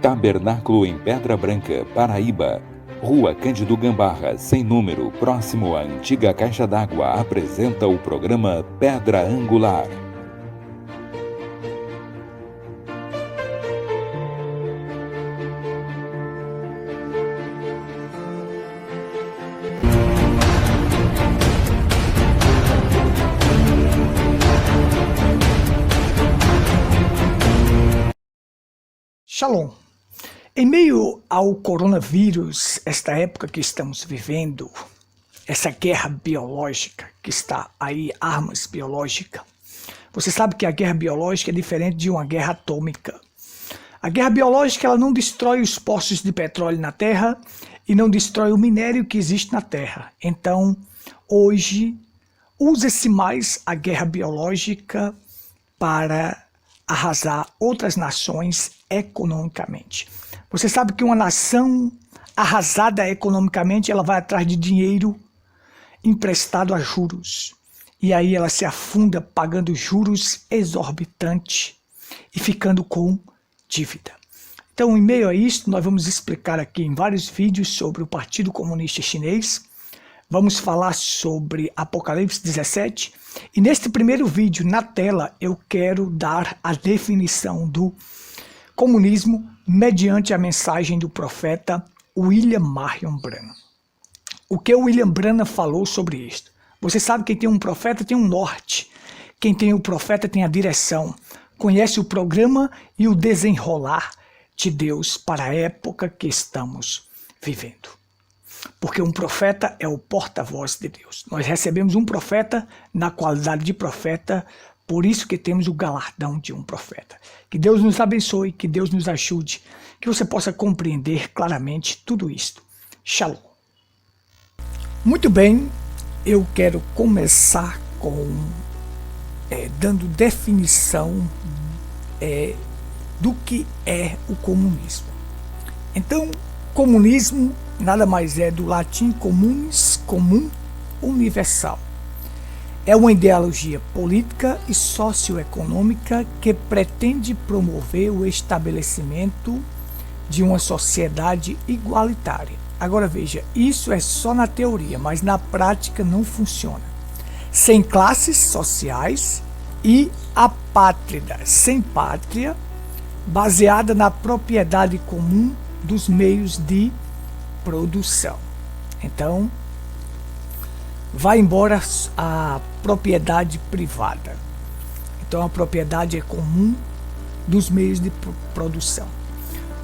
Tabernáculo em Pedra Branca, Paraíba. Rua Cândido Gambarra, sem número, próximo à antiga caixa d'água, apresenta o programa Pedra Angular. Shalom. Em meio ao coronavírus, esta época que estamos vivendo, essa guerra biológica que está aí, armas biológicas, você sabe que a guerra biológica é diferente de uma guerra atômica. A guerra biológica ela não destrói os poços de petróleo na Terra e não destrói o minério que existe na Terra. Então, hoje, usa-se mais a guerra biológica para arrasar outras nações economicamente. Você sabe que uma nação arrasada economicamente, ela vai atrás de dinheiro emprestado a juros. E aí ela se afunda pagando juros exorbitantes e ficando com dívida. Então, em meio a isso, nós vamos explicar aqui em vários vídeos sobre o Partido Comunista Chinês. Vamos falar sobre Apocalipse 17. E neste primeiro vídeo, na tela, eu quero dar a definição do comunismo mediante a mensagem do profeta William Marion Branham. O que o William Branham falou sobre isto? Você sabe que quem tem um profeta tem um norte. Quem tem o profeta tem a direção. Conhece o programa e o desenrolar de Deus para a época que estamos vivendo. Porque um profeta é o porta-voz de Deus. Nós recebemos um profeta na qualidade de profeta, por isso que temos o galardão de um profeta. Que Deus nos abençoe, que Deus nos ajude, que você possa compreender claramente tudo isto. Shalom. Muito bem, eu quero começar dando definição do que é o comunismo. Então, comunismo nada mais é do latim communis, comum, universal. É uma ideologia política e socioeconômica que pretende promover o estabelecimento de uma sociedade igualitária. Agora veja, isso é só na teoria, mas na prática não funciona. Sem classes sociais e apátrida, sem pátria, baseada na propriedade comum dos meios de produção. Então, vai embora a propriedade privada. Então, a propriedade é comum dos meios de produção.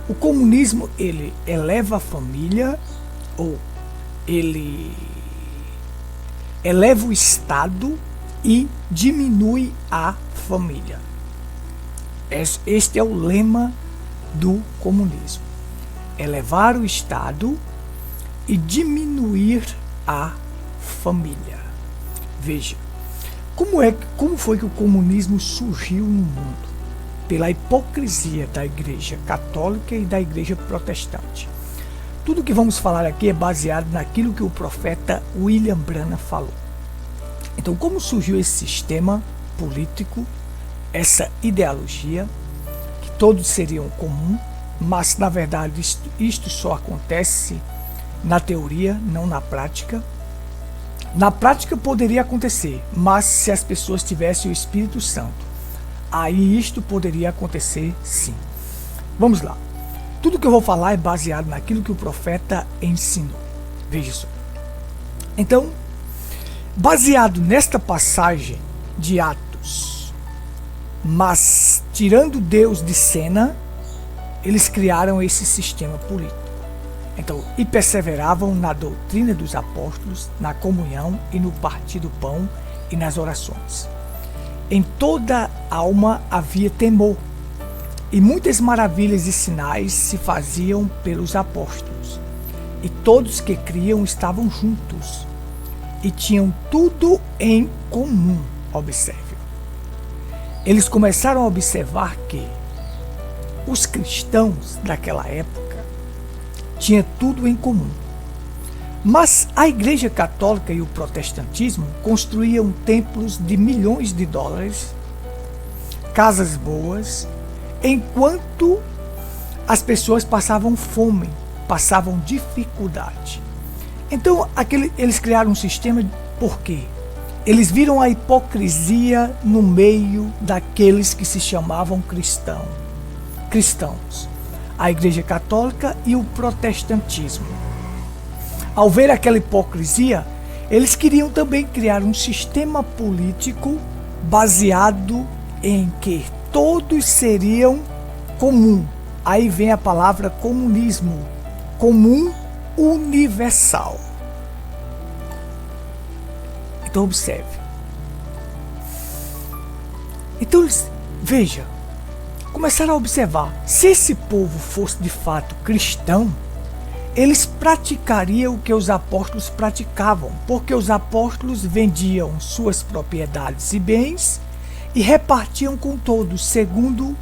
O comunismo, ele eleva a família, ou ele eleva o Estado e diminui a família. Este é o lema do comunismo. Elevar o Estado e diminuir a família. Veja, como foi que o comunismo surgiu no mundo? Pela hipocrisia da Igreja Católica e da Igreja Protestante. Tudo que vamos falar aqui é baseado naquilo que o profeta William Branham falou. Então, como surgiu esse sistema político, essa ideologia, que todos seriam comum, mas na verdade isto só acontece na teoria, não na prática. Na prática poderia acontecer, mas se as pessoas tivessem o Espírito Santo, aí isto poderia acontecer sim. Vamos lá. Tudo que eu vou falar é baseado naquilo que o profeta ensinou. Veja só. Então, baseado nesta passagem de Atos, mas tirando Deus de cena, eles criaram esse sistema político. Então, e perseveravam na doutrina dos apóstolos, na comunhão e no partir do pão e nas orações. Em toda alma havia temor, e muitas maravilhas e sinais se faziam pelos apóstolos. E todos que criam estavam juntos, e tinham tudo em comum. Observe. Eles começaram a observar que os cristãos daquela época tinha tudo em comum. Mas a Igreja Católica e o Protestantismo construíam templos de milhões de dólares, casas boas, enquanto as pessoas passavam fome, passavam dificuldade. Então, eles criaram um sistema, por quê? Eles viram a hipocrisia no meio daqueles que se chamavam cristãos, a Igreja Católica e o protestantismo. Ao ver aquela hipocrisia, eles queriam também criar um sistema político baseado em que todos seriam comum. Aí vem a palavra comunismo, comum universal. Então observe. Então veja, começaram a observar, se esse povo fosse de fato cristão, eles praticariam o que os apóstolos praticavam, porque os apóstolos vendiam suas propriedades e bens e repartiam com todos, segundo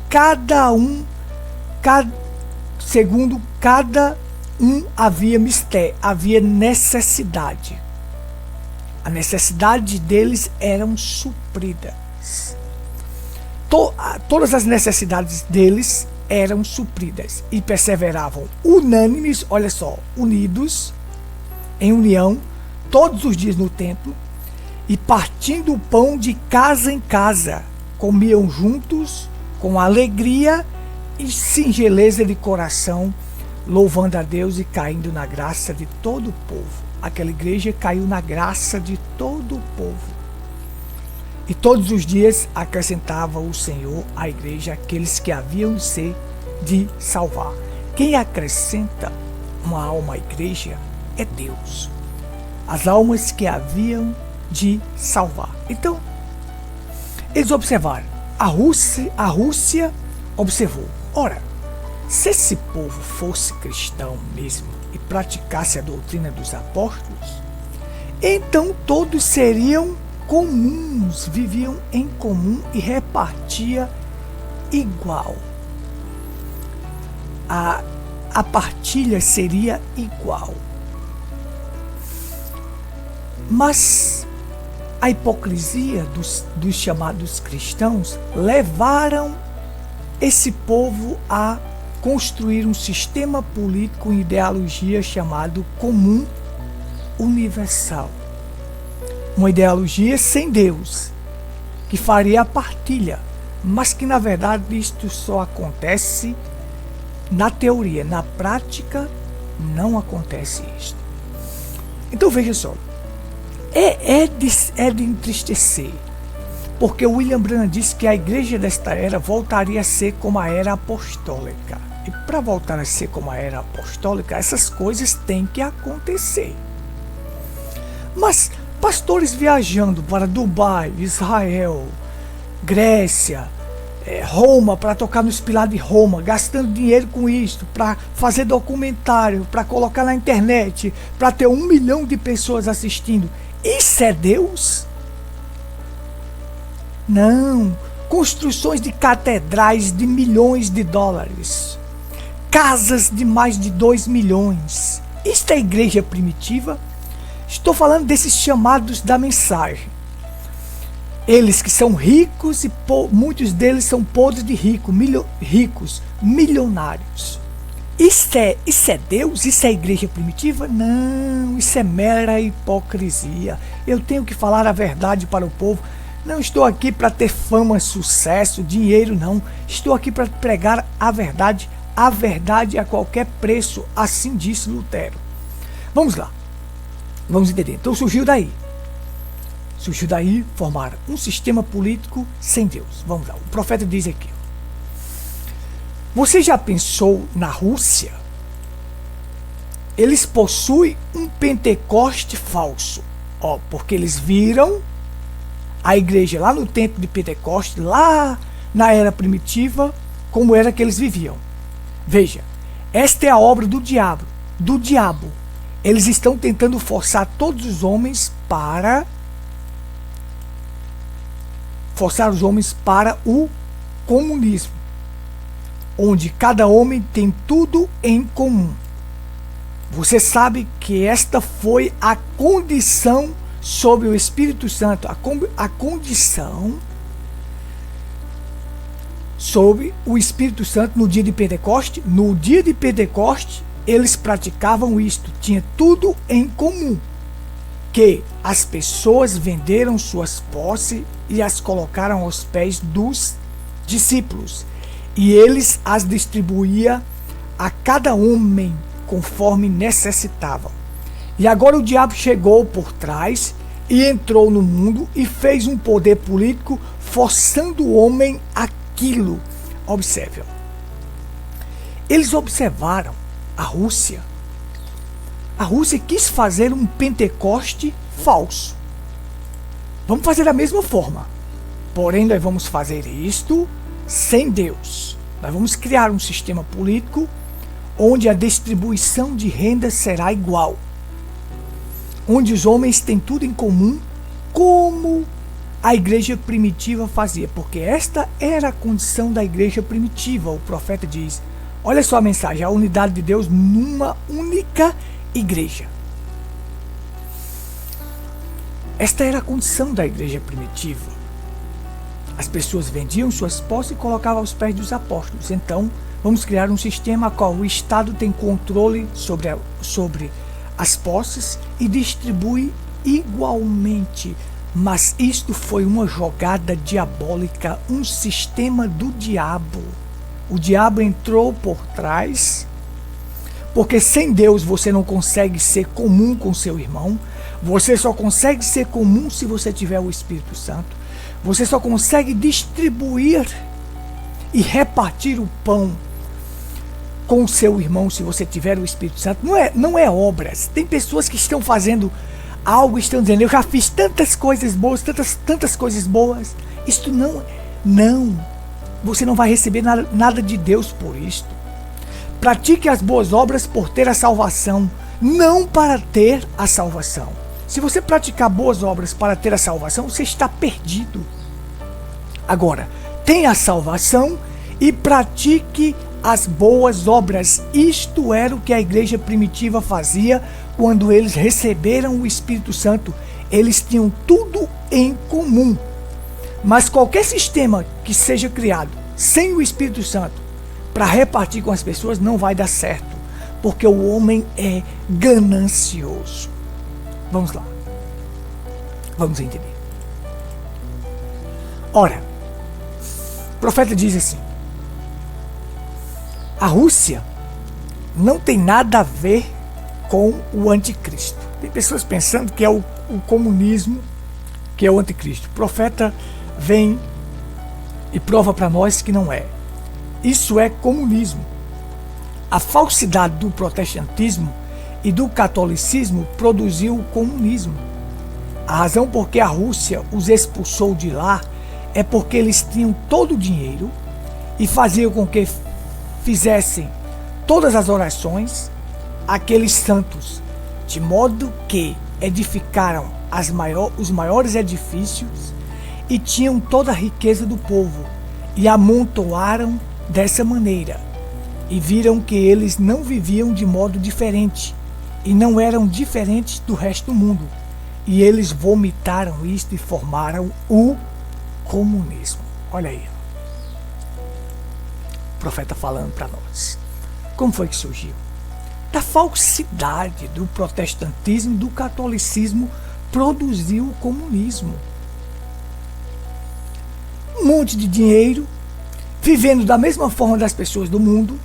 cada um havia necessidade. A necessidade deles eram supridas. Todas as necessidades deles eram supridas e perseveravam unânimes, olha só, unidos, em união, todos os dias no templo, e partindo o pão de casa em casa, comiam juntos, com alegria e singeleza de coração, louvando a Deus e caindo na graça de todo o povo. Aquela igreja caiu na graça de todo o povo. E todos os dias acrescentava o Senhor à igreja aqueles que haviam de salvar. Quem acrescenta uma alma à igreja é Deus. As almas que haviam de salvar. Então, eles observaram. A Rússia observou. Ora, se esse povo fosse cristão mesmo e praticasse a doutrina dos apóstolos, então todos seriam comuns, viviam em comum e repartia igual. A partilha seria igual. Mas a hipocrisia dos chamados cristãos levaram esse povo a construir um sistema político com ideologia chamado comum universal. Uma ideologia sem Deus, que faria a partilha, mas que na verdade isto só acontece na teoria, na prática não acontece isto. Então veja só, é de entristecer, porque William Branham disse que a igreja desta era voltaria a ser como a era apostólica. E para voltar a ser como a era apostólica, essas coisas têm que acontecer. Mas pastores viajando para Dubai, Israel, Grécia, Roma, para tocar no Espilar de Roma, gastando dinheiro com isto, para fazer documentário, para colocar na internet, para ter 1 milhão de pessoas assistindo. Isso é Deus? Não. Construções de catedrais de milhões de dólares. Casas de mais de 2 milhões. Isto é igreja primitiva? Estou falando desses chamados da mensagem. Eles que são ricos e muitos deles são podres de ricos, milionários. Isso é Deus? Isso é igreja primitiva? Não, isso é mera hipocrisia. Eu tenho que falar a verdade para o povo. Não estou aqui para ter fama, sucesso, dinheiro, não. Estou aqui para pregar a verdade a qualquer preço, assim disse Lutero. Vamos lá, vamos entender. Então surgiu daí formar um sistema político sem Deus. Vamos lá, o profeta diz aqui. Você já pensou na Rússia? Eles possuem um Pentecoste falso. Porque eles viram a igreja lá no tempo de Pentecoste, lá na era primitiva, como era que eles viviam. Veja, esta é a obra do diabo. Eles estão tentando forçar todos os homens para o comunismo, onde cada homem tem tudo em comum. Você sabe que esta foi a condição sobre o Espírito Santo, a condição sobre o Espírito Santo no dia de Pentecoste. No dia de Pentecoste, eles praticavam isto, tinha tudo em comum, que as pessoas venderam suas posses e as colocaram aos pés dos discípulos, e eles as distribuíam a cada homem conforme necessitavam. E agora o diabo chegou por trás e entrou no mundo e fez um poder político forçando o homem aquilo. Observe. Eles observaram a Rússia. A Rússia quis fazer um Pentecoste falso. Vamos fazer da mesma forma. Porém, nós vamos fazer isto sem Deus. Nós vamos criar um sistema político onde a distribuição de renda será igual, onde os homens têm tudo em comum, como a igreja primitiva fazia, porque esta era a condição da igreja primitiva. O profeta diz, olha só a mensagem, a unidade de Deus numa única igreja. Esta era a condição da igreja primitiva. As pessoas vendiam suas posses e colocavam aos pés dos apóstolos. Então, vamos criar um sistema a qual o Estado tem controle sobre as posses e distribui igualmente. Mas isto foi uma jogada diabólica, um sistema do diabo. O diabo entrou por trás, porque sem Deus você não consegue ser comum com seu irmão. Você só consegue ser comum se você tiver o Espírito Santo. Você só consegue distribuir e repartir o pão com o seu irmão se você tiver o Espírito Santo. Não é obras. Tem pessoas que estão fazendo algo, estão dizendo, eu já fiz tantas coisas boas, tantas coisas boas. Isto não. Você não vai receber nada de Deus por isto. Pratique as boas obras por ter a salvação, não para ter a salvação. Se você praticar boas obras para ter a salvação, você está perdido. Agora, tenha a salvação e pratique as boas obras. Isto era o que a igreja primitiva fazia quando eles receberam o Espírito Santo. Eles tinham tudo em comum. Mas qualquer sistema que seja criado sem o Espírito Santo para repartir com as pessoas não vai dar certo, porque o homem é ganancioso. Vamos lá. Vamos entender. Ora, o profeta diz assim: a Rússia não tem nada a ver com o anticristo. Tem pessoas pensando que é o comunismo que é o anticristo. O profeta vem e prova para nós que não é. Isso é comunismo. A falsidade do protestantismo e do catolicismo produziu o comunismo. A razão por que a Rússia os expulsou de lá é porque eles tinham todo o dinheiro e faziam com que fizessem todas as orações aqueles santos, de modo que edificaram os maiores edifícios e tinham toda a riqueza do povo e amontoaram dessa maneira, e viram que eles não viviam de modo diferente e não eram diferentes do resto do mundo, e eles vomitaram isto e formaram o comunismo. Olha aí, o profeta falando para nós. Como foi que surgiu? Da falsidade do protestantismo e do catolicismo produziu o comunismo. Um monte de dinheiro, vivendo da mesma forma das pessoas do mundo,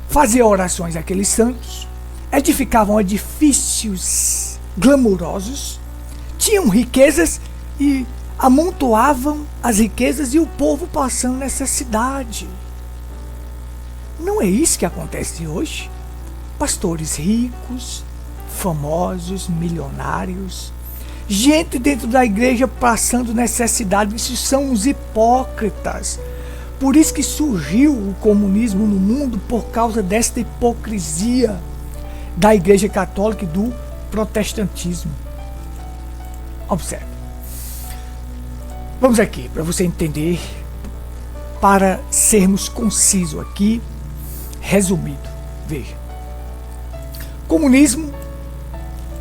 faziam orações àqueles santos, edificavam edifícios glamurosos, tinham riquezas e amontoavam as riquezas e o povo passando necessidade. Não é isso que acontece hoje? Pastores ricos, famosos, milionários, gente dentro da igreja passando necessidade. Isso são os hipócritas. Por isso que surgiu o comunismo no mundo, por causa desta hipocrisia da igreja católica e do protestantismo. Observe. Vamos aqui para você entender, para sermos concisos aqui, resumido. Veja. Comunismo,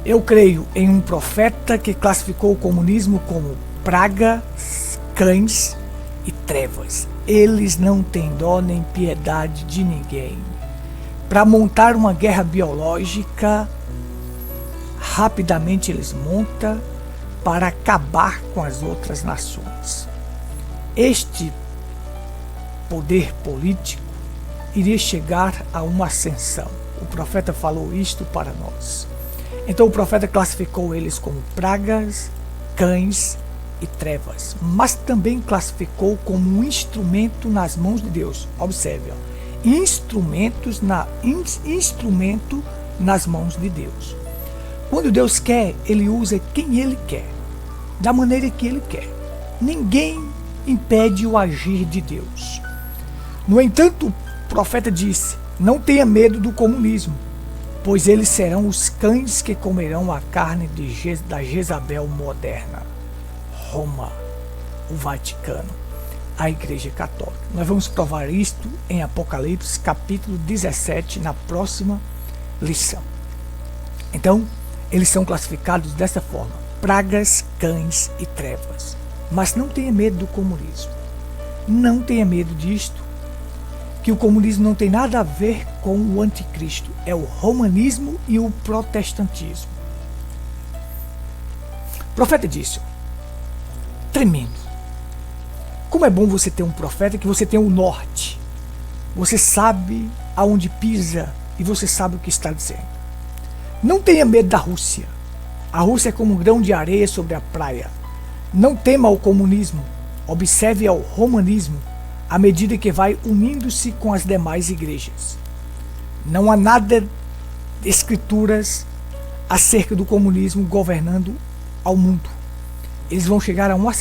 eu creio em um profeta que classificou o comunismo como pragas, cães e trevas. eles não têm dó nem piedade de ninguém. Para montar uma guerra biológica, rapidamente eles montam para acabar com as outras nações. Este poder político iria chegar a uma ascensão. O profeta falou isto para nós. Então o profeta classificou eles como pragas, cães e trevas, mas também classificou como um instrumento nas mãos de Deus. Observe, instrumento nas mãos de Deus. Quando Deus quer, Ele usa quem Ele quer, da maneira que Ele quer. Ninguém impede o agir de Deus. No entanto, o profeta disse: não tenha medo do comunismo, pois eles serão os cães que comerão a carne da Jezabel moderna. Roma, o Vaticano, a Igreja Católica. Nós vamos provar isto em Apocalipse, capítulo 17, na próxima lição. Então, eles são classificados dessa forma: pragas, cães e trevas. Mas não tenha medo do comunismo. Não tenha medo disto, que o comunismo não tem nada a ver com o anticristo. É o romanismo e o protestantismo. O profeta disse: tremendo. Como é bom você ter um profeta que você tem o norte. Você sabe aonde pisa e você sabe o que está dizendo. Não tenha medo da Rússia. A Rússia é como um grão de areia sobre a praia. Não tema o comunismo. Observe ao romanismo à medida que vai unindo-se com as demais igrejas. Não há nada de escrituras acerca do comunismo governando ao mundo. Eles vão chegar a uma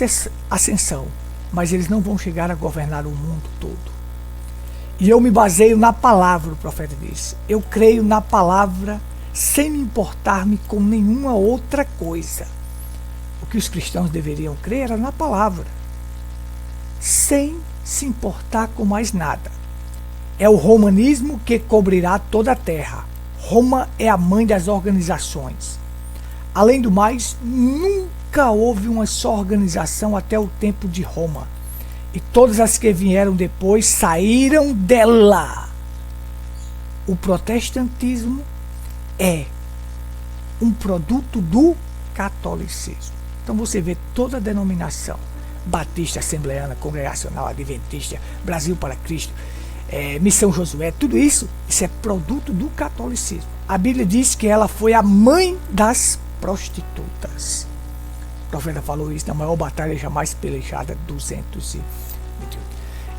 ascensão, mas eles não vão chegar a governar o mundo todo. E eu me baseio na palavra, o profeta disse. Eu creio na palavra sem me importar-me com nenhuma outra coisa. O que os cristãos deveriam crer era na palavra, sem se importar com mais nada. É o romanismo que cobrirá toda a terra. Roma é a mãe das organizações. Além do mais, nunca houve uma só organização até o tempo de Roma. E todas as que vieram depois saíram dela. O protestantismo é um produto do catolicismo. Então você vê toda a denominação, batista, assembleana, congregacional, adventista, Brasil para Cristo, Missão Josué, tudo isso é produto do catolicismo. A Bíblia diz que ela foi a mãe das prostitutas. O profeta falou isso na maior batalha jamais pelejada, 228.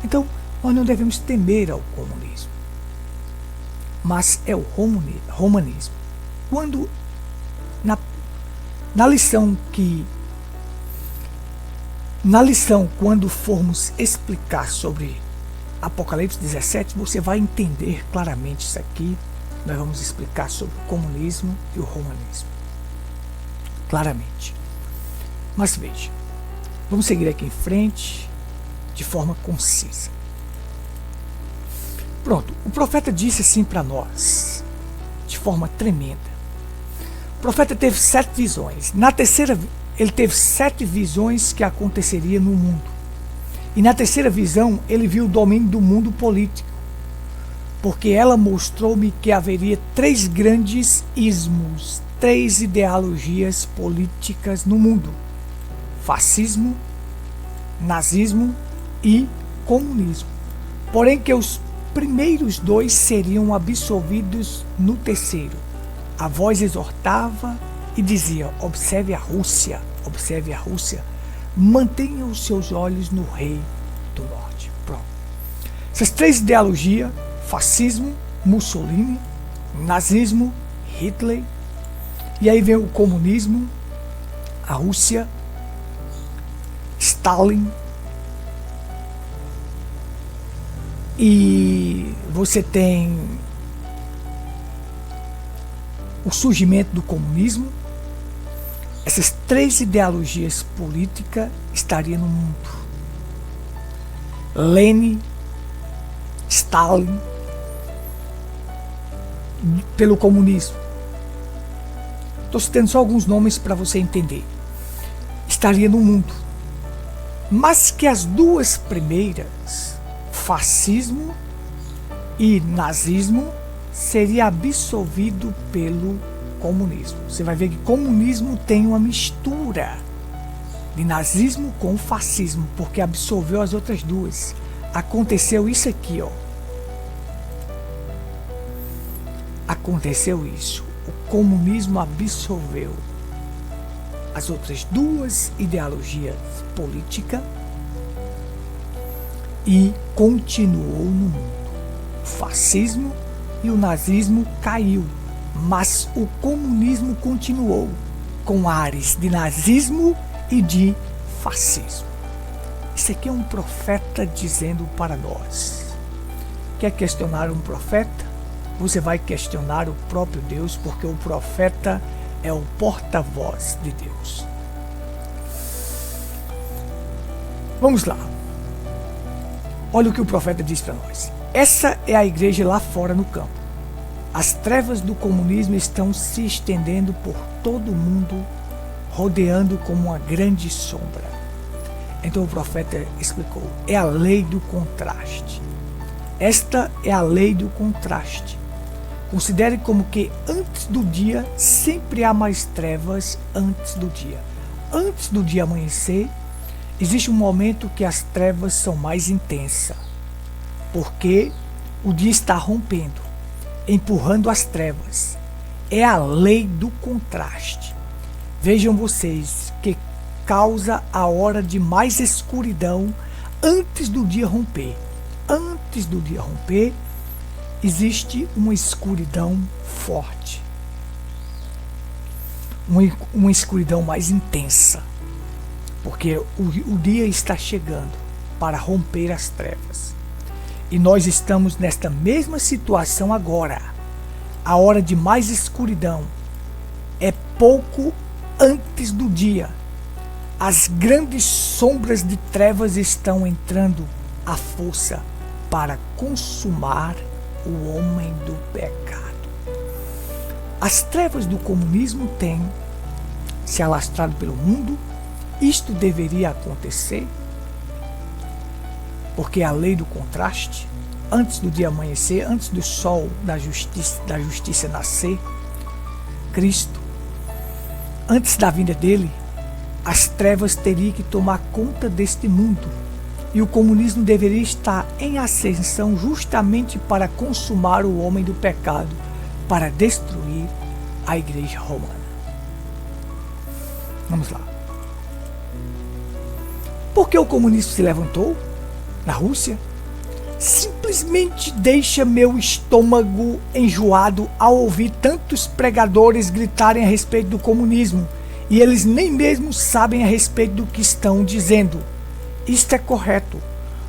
Então, nós não devemos temer ao comunismo, mas é o romanismo. Quando na lição, quando formos explicar sobre Apocalipse 17, você vai entender claramente isso aqui. Nós vamos explicar sobre o comunismo e o romanismo claramente. Mas veja, vamos seguir aqui em frente de forma concisa. Pronto, o profeta disse assim para nós, de forma tremenda. O profeta teve 7 visões. Na terceira, ele teve 7 visões que aconteceria no mundo. E na terceira visão, ele viu o domínio do mundo político, porque ela mostrou-me que haveria 3 grandes ismos, 3 ideologias políticas no mundo: fascismo, nazismo e comunismo. Porém que os primeiros 2 seriam absolvidos no terceiro. A voz exortava e dizia: observe a Rússia, mantenha os seus olhos no rei do norte. Pronto. Essas 3 ideologias, fascismo, Mussolini, nazismo, Hitler, e aí vem o comunismo, a Rússia, Stalin, e você tem o surgimento do comunismo. Essas 3 ideologias políticas estariam no mundo. Lenin, Stalin, pelo comunismo. Estou citando só alguns nomes para você entender. Estaria no mundo. Mas que as 2 primeiras fascismo e nazismo seria absorvido pelo comunismo. Você vai ver que comunismo tem uma mistura de nazismo com fascismo, porque absorveu as outras duas. Aconteceu isso aqui, ó. Aconteceu isso. O comunismo absorveu as outras duas ideologias políticas e continuou no mundo. O fascismo e o nazismo caiu, mas o comunismo continuou com ares de nazismo e de fascismo. Isso aqui é um profeta dizendo para nós. Quer questionar um profeta? Você vai questionar o próprio Deus, porque o profeta é o porta-voz de Deus. Vamos lá. Olha o que o profeta diz para nós. Essa é a igreja lá fora no campo. As trevas do comunismo estão se estendendo por todo o mundo, rodeando como uma grande sombra. Então o profeta explicou, é a lei do contraste. Esta é a lei do contraste. Considere como que antes do dia sempre há mais trevas antes do dia. Antes do dia amanhecer, existe um momento que as trevas são mais intensas, porque o dia está rompendo, empurrando as trevas. É a lei do contraste. Vejam vocês que causa a hora de mais escuridão antes do dia romper. Antes do dia romper, existe uma escuridão forte. Uma escuridão mais intensa. Porque o dia está chegando para romper as trevas. E nós estamos nesta mesma situação agora. A hora de mais escuridão é pouco antes do dia. As grandes sombras de trevas estão entrando à força para consumar o homem do pecado. As trevas do comunismo têm se alastrado pelo mundo. Isto deveria acontecer porque a lei do contraste, antes do dia amanhecer, antes do sol da justiça nascer, Cristo, antes da vinda dele, as trevas teriam que tomar conta deste mundo. E o comunismo deveria estar em ascensão justamente para consumar o homem do pecado, para destruir a igreja romana. Vamos lá. Por que o comunismo se levantou na Rússia? Simplesmente deixa meu estômago enjoado ao ouvir tantos pregadores gritarem a respeito do comunismo, e eles nem mesmo sabem a respeito do que estão dizendo. Isto é correto.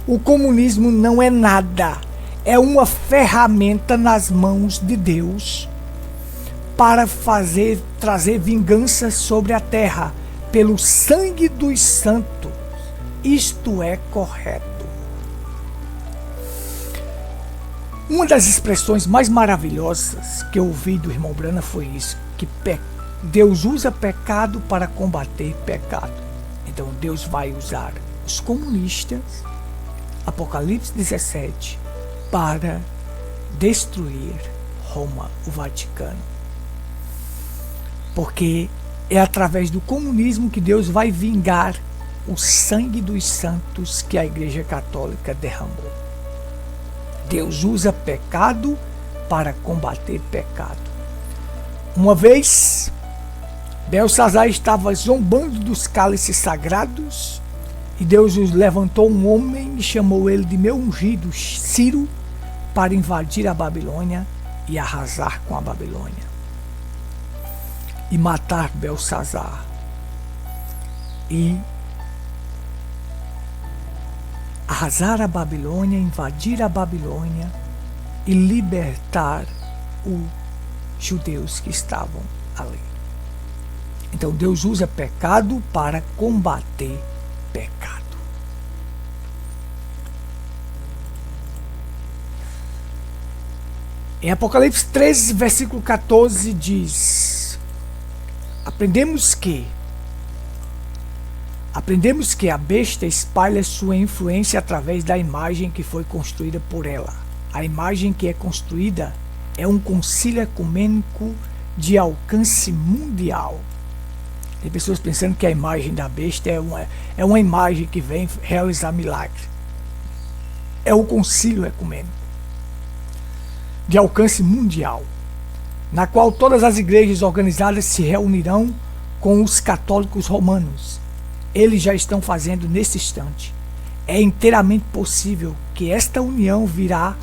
O comunismo não é nada. É uma ferramenta nas mãos de Deus para trazer vingança sobre a terra pelo sangue dos santos. Isto é correto. Uma das expressões mais maravilhosas que eu ouvi do irmão Brana foi isso, que Deus usa pecado para combater pecado. Então Deus vai usar os comunistas, Apocalipse 17, para destruir Roma, o Vaticano. Porque é através do comunismo que Deus vai vingar o sangue dos santos que a Igreja Católica derramou. Deus usa pecado para combater pecado. Uma vez, Belsazar estava zombando dos cálices sagrados, e Deus levantou um homem e chamou ele de meu ungido, Ciro, para invadir a Babilônia e arrasar com a Babilônia. E matar Belsazar. E arrasar a Babilônia, invadir a Babilônia e libertar os judeus que estavam ali. Então Deus usa pecado para combater pecado. Em Apocalipse 13, versículo 14 diz: aprendemos que Aprendemos que a besta espalha sua influência através da imagem que foi construída por ela. A imagem que é construída é um concílio ecumênico de alcance mundial. Tem pessoas pensando que a imagem da besta é uma imagem que vem realizar milagre. É o concílio ecumênico de alcance mundial, na qual todas as igrejas organizadas se reunirão com os católicos romanos. Eles já estão fazendo nesse instante. É inteiramente possível que esta união virá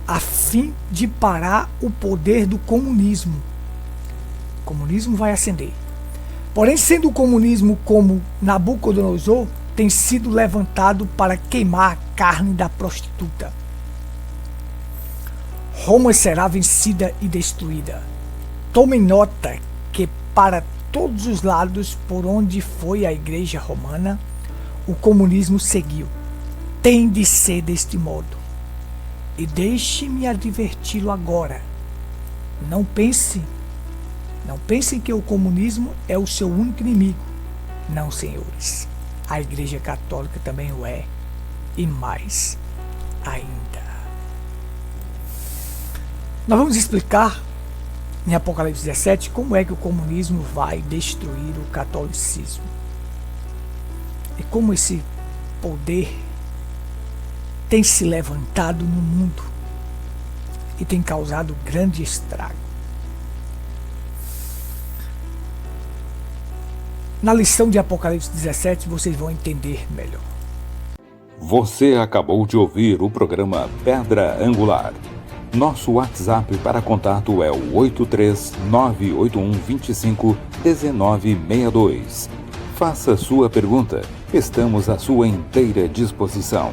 a fim de parar o poder do comunismo. O comunismo vai ascender. Porém, sendo o comunismo como Nabucodonosor, tem sido levantado para queimar a carne da prostituta. Roma será vencida e destruída. Tomem nota que para todos os lados por onde foi a igreja romana, o comunismo seguiu. Tem de ser deste modo. E deixe-me adverti-lo agora. Não pensem que o comunismo é o seu único inimigo. Não, senhores. A Igreja Católica também o é. E mais ainda. Nós vamos explicar em Apocalipse 17 como é que o comunismo vai destruir o catolicismo. E como esse poder tem se levantado no mundo e tem causado grande estrago. Na lição de Apocalipse 17 vocês vão entender melhor. Você acabou de ouvir o programa Pedra Angular. Nosso WhatsApp para contato é o 83981251962. Faça sua pergunta. Estamos à sua inteira disposição.